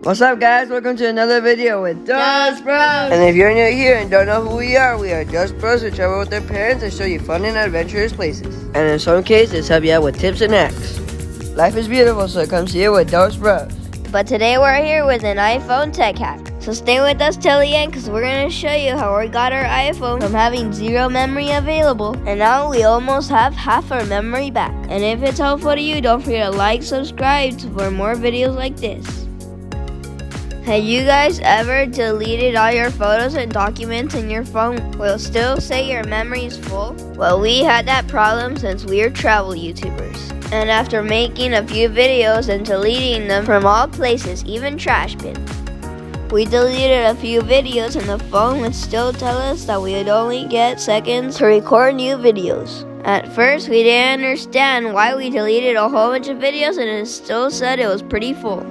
What's up, guys? Welcome to another video with Just Bros. And if you're new here and don't know who we are Just Bros who travel with their parents and show you fun and adventurous places. And in some cases, help you out with tips and hacks. Life is beautiful, so come see it with Just Bros. But today we're here with an iPhone tech hack. So stay with us till the end because we're going to show you how we got our iPhone from having zero memory available. And now we almost have half our memory back. And if it's helpful to you, don't forget to like, subscribe for more videos like this. Have you guys ever deleted all your photos and documents in your phone? Will still say your memory is full? Well, we had that problem since we are travel YouTubers. And after making a few videos and deleting them from all places, even trash bins, we deleted a few videos and the phone would still tell us that we would only get seconds to record new videos. At first, we didn't understand why we deleted a whole bunch of videos and it still said it was pretty full.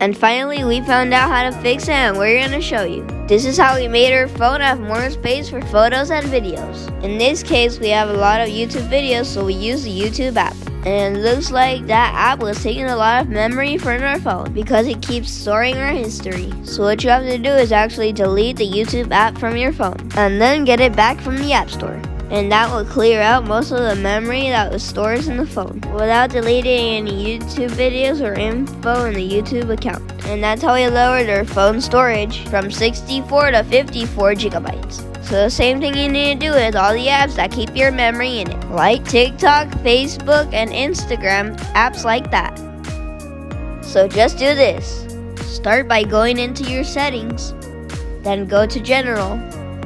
And finally, we found out how to fix it and we're going to show you. This is how we made our phone have more space for photos and videos. In this case, we have a lot of YouTube videos, so we use the YouTube app. And it looks like that app was taking a lot of memory from our phone because it keeps storing our history. So what you have to do is actually delete the YouTube app from your phone and then get it back from the App Store. And that will clear out most of the memory that was stored in the phone without deleting any YouTube videos or info in the YouTube account. And that's how we lowered our phone storage from 64 to 54 gigabytes. So the same thing you need to do with all the apps that keep your memory in it, like TikTok, Facebook, and Instagram, apps like that. So just do this. Start by going into your settings, then go to General,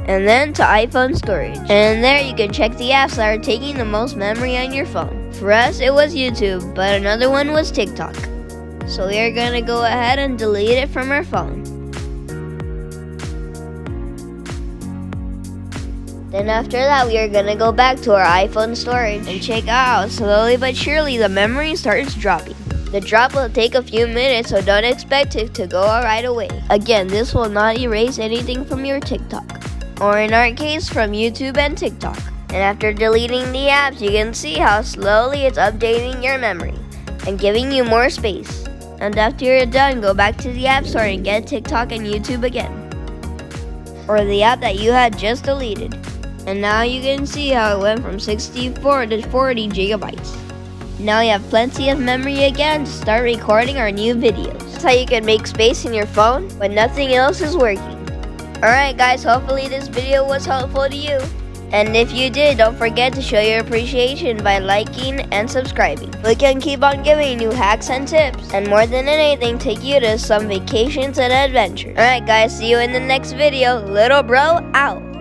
and then to iPhone storage. And there you can check the apps that are taking the most memory on your phone. For us, it was YouTube, but another one was TikTok. So we are going to go ahead and delete it from our phone. Then after that, we are going to go back to our iPhone storage and check out how slowly but surely the memory starts dropping. The drop will take a few minutes, so don't expect it to go right away. Again, this will not erase anything from your TikTok, or in our case, from YouTube and TikTok. And after deleting the apps, you can see how slowly it's updating your memory and giving you more space. And after you're done, go back to the App Store and get TikTok and YouTube again, or the app that you had just deleted. And now you can see how it went from 64 to 40 gigabytes. Now you have plenty of memory again to start recording our new videos. That's how you can make space in your phone when nothing else is working. Alright guys, hopefully this video was helpful to you. And if you did, don't forget to show your appreciation by liking and subscribing. We can keep on giving you hacks and tips, and more than anything, take you to some vacations and adventures. Alright guys, see you in the next video. Little bro out.